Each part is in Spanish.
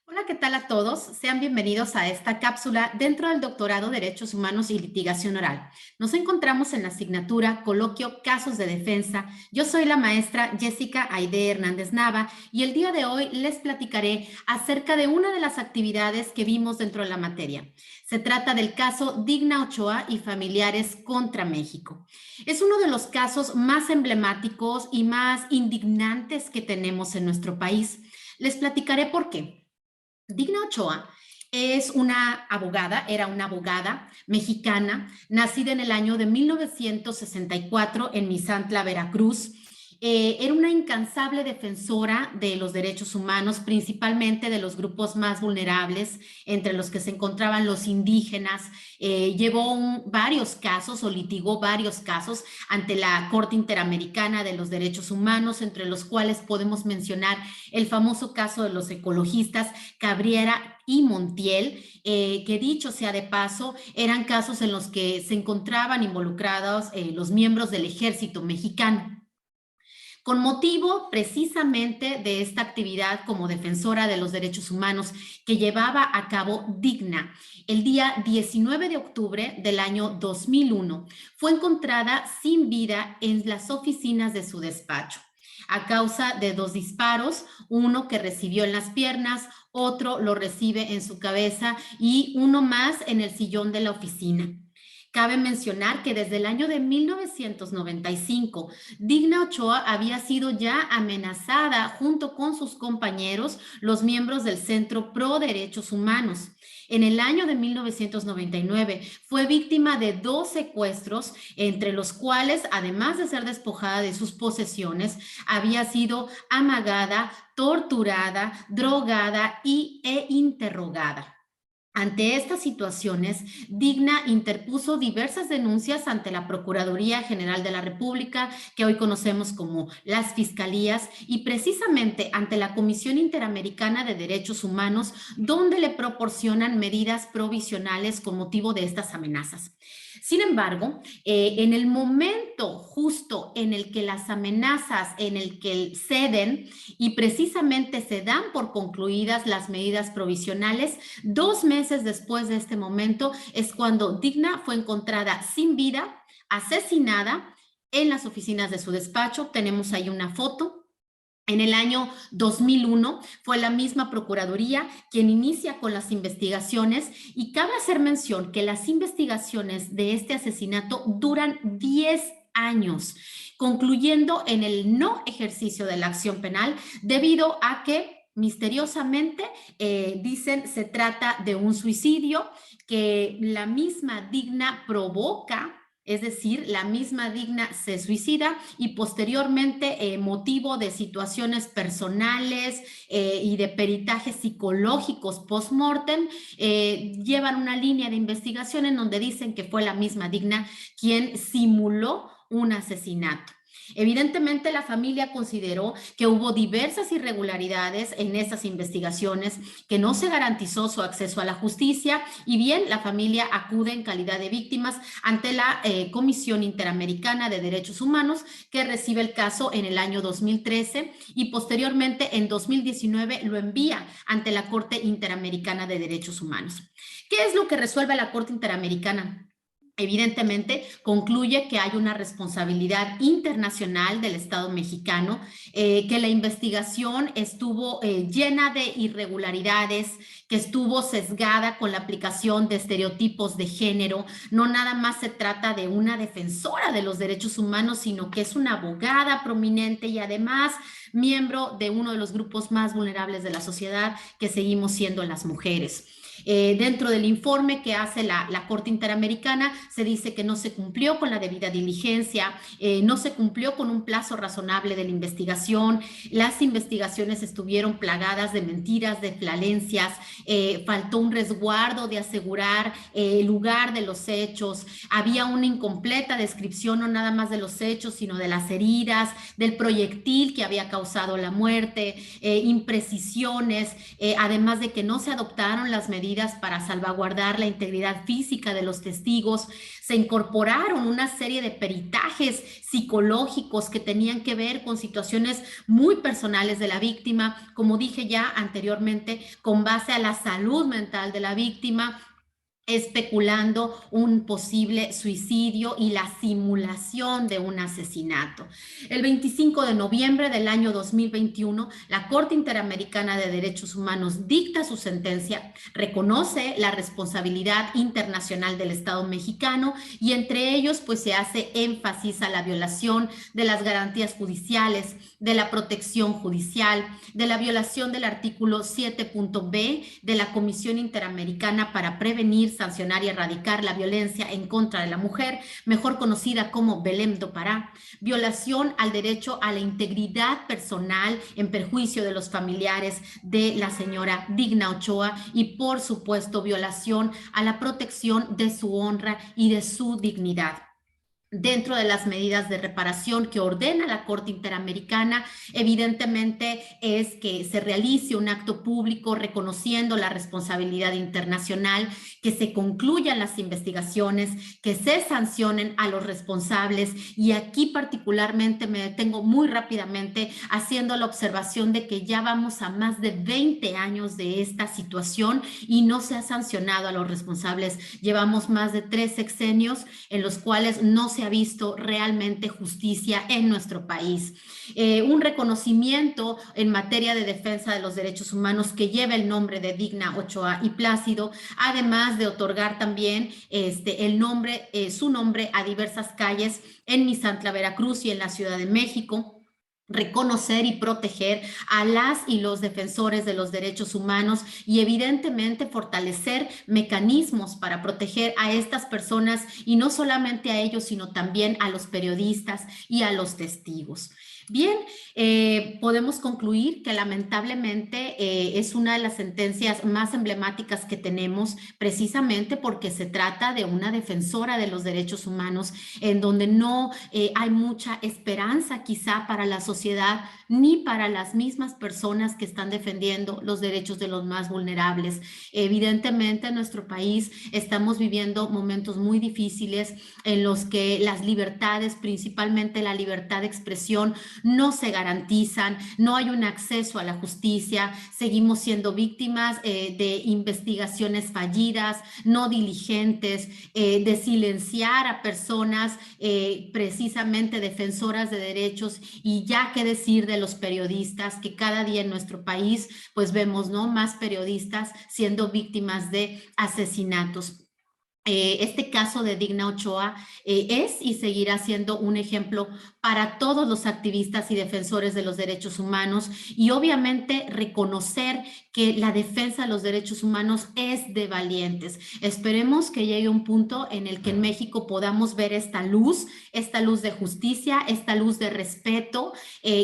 Hola, ¿qué tal a todos? Sean bienvenidos a esta cápsula dentro del Doctorado Derechos Humanos y Litigación Oral. Nos encontramos en la asignatura Coloquio Casos de Defensa. Yo soy la maestra Jessica Aide Hernández Nava y el día de hoy les platicaré acerca de una de las actividades que vimos dentro de la materia. Se trata del caso Digna Ochoa y familiares contra México. Es uno de los casos más emblemáticos y más indignantes que tenemos en nuestro país. Les platicaré por qué. Digna Ochoa es una abogada, era una abogada mexicana, nacida en el año de 1964 en Misantla, Veracruz. Era una incansable defensora de los derechos humanos, principalmente de los grupos más vulnerables, entre los que se encontraban los indígenas. Llevó varios casos o litigó varios casos ante la Corte Interamericana de los Derechos Humanos, entre los cuales podemos mencionar el famoso caso de los ecologistas Cabrera y Montiel, que dicho sea de paso, eran casos en los que se encontraban involucrados los miembros del ejército mexicano. Con motivo precisamente de esta actividad como defensora de los derechos humanos que llevaba a cabo Digna, el día 19 de octubre del año 2001, fue encontrada sin vida en las oficinas de su despacho a causa de dos disparos, uno que recibió en las piernas, otro lo recibe en su cabeza y uno más en el sillón de la oficina. Cabe mencionar que desde el año de 1995, Digna Ochoa había sido ya amenazada junto con sus compañeros, los miembros del Centro Pro Derechos Humanos. En el año de 1999 fue víctima de dos secuestros, entre los cuales, además de ser despojada de sus posesiones, había sido amagada, torturada, drogada e interrogada. Ante estas situaciones, Digna interpuso diversas denuncias ante la Procuraduría General de la República, que hoy conocemos como las Fiscalías, y precisamente ante la Comisión Interamericana de Derechos Humanos, donde le proporcionan medidas provisionales con motivo de estas amenazas. Sin embargo, en el momento justo en el que las amenazas, en el que ceden y precisamente se dan por concluidas las medidas provisionales, 2 meses después de este momento es cuando Digna fue encontrada sin vida, asesinada en las oficinas de su despacho. Tenemos ahí una foto. En el año 2001 fue la misma Procuraduría quien inicia con las investigaciones y cabe hacer mención que las investigaciones de este asesinato duran 10 años, concluyendo en el no ejercicio de la acción penal debido a que misteriosamente dicen se trata de un suicidio que la misma Digna provoca. Es decir, la misma Digna se suicida y posteriormente, motivo de situaciones personales y de peritajes psicológicos post-mortem, llevan una línea de investigación en donde dicen que fue la misma Digna quien simuló un asesinato. Evidentemente, la familia consideró que hubo diversas irregularidades en esas investigaciones, que no se garantizó su acceso a la justicia y bien, la familia acude en calidad de víctimas ante la Comisión Interamericana de Derechos Humanos, que recibe el caso en el año 2013 y posteriormente en 2019 lo envía ante la Corte Interamericana de Derechos Humanos. ¿Qué es lo que resuelve la Corte Interamericana? Evidentemente, concluye que hay una responsabilidad internacional del Estado mexicano, que la investigación estuvo llena de irregularidades, que estuvo sesgada con la aplicación de estereotipos de género. No nada más se trata de una defensora de los derechos humanos, sino que es una abogada prominente y además miembro de uno de los grupos más vulnerables de la sociedad, que seguimos siendo las mujeres. Dentro del informe que hace la Corte Interamericana se dice que no se cumplió con la debida diligencia, no se cumplió con un plazo razonable de la investigación, las investigaciones estuvieron plagadas de mentiras, de falencias, faltó un resguardo de asegurar el lugar de los hechos, había una incompleta descripción no nada más de los hechos, sino de las heridas, del proyectil que había causado la muerte, imprecisiones, además de que no se adoptaron las medidas para salvaguardar la integridad física de los testigos, se incorporaron una serie de peritajes psicológicos que tenían que ver con situaciones muy personales de la víctima, como dije ya anteriormente, con base a la salud mental de la víctima, especulando un posible suicidio y la simulación de un asesinato. El 25 de noviembre del año 2021, la Corte Interamericana de Derechos Humanos dicta su sentencia, reconoce la responsabilidad internacional del Estado mexicano y entre ellos pues se hace énfasis a la violación de las garantías judiciales, de la protección judicial, de la violación del artículo 7.b de la Comisión Interamericana para prevenir, sancionar y erradicar la violencia en contra de la mujer, mejor conocida como Belém do Pará, violación al derecho a la integridad personal en perjuicio de los familiares de la señora Digna Ochoa y, por supuesto, violación a la protección de su honra y de su dignidad. Dentro de las medidas de reparación que ordena la Corte Interamericana, evidentemente es que se realice un acto público reconociendo la responsabilidad internacional, que se concluyan las investigaciones, que se sancionen a los responsables y aquí particularmente me detengo muy rápidamente haciendo la observación de que ya vamos a más de 20 años de esta situación y no se ha sancionado a los responsables. Llevamos más de 3 sexenios en los cuales no se ha visto realmente justicia en nuestro país. Un reconocimiento en materia de defensa de los derechos humanos que lleva el nombre de Digna Ochoa y Plácido, además de otorgar también su nombre a diversas calles en Misantla, Veracruz y en la Ciudad de México. Reconocer y proteger a las y los defensores de los derechos humanos y evidentemente fortalecer mecanismos para proteger a estas personas y no solamente a ellos, sino también a los periodistas y a los testigos. Bien, podemos concluir que lamentablemente es una de las sentencias más emblemáticas que tenemos precisamente porque se trata de una defensora de los derechos humanos en donde no hay mucha esperanza quizá para la sociedad ni para las mismas personas que están defendiendo los derechos de los más vulnerables. Evidentemente en nuestro país estamos viviendo momentos muy difíciles en los que las libertades, principalmente la libertad de expresión, no se garantizan, no hay un acceso a la justicia, seguimos siendo víctimas de investigaciones fallidas, no diligentes, de silenciar a personas precisamente defensoras de derechos y ya qué decir de los periodistas que cada día en nuestro país pues vemos, ¿no?, más periodistas siendo víctimas de asesinatos. Este caso de Digna Ochoa es y seguirá siendo un ejemplo para todos los activistas y defensores de los derechos humanos y obviamente reconocer que la defensa de los derechos humanos es de valientes. Esperemos que llegue un punto en el que en México podamos ver esta luz de justicia, esta luz de respeto,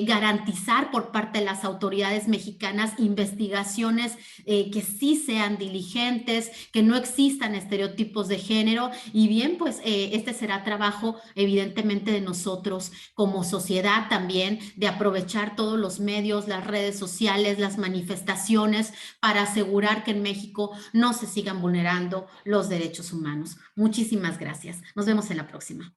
garantizar por parte de las autoridades mexicanas investigaciones que sí sean diligentes, que no existan estereotipos de género y bien, pues este será trabajo evidentemente de nosotros como sociedad también, de aprovechar todos los medios, las redes sociales, las manifestaciones para asegurar que en México no se sigan vulnerando los derechos humanos. Muchísimas gracias. Nos vemos en la próxima.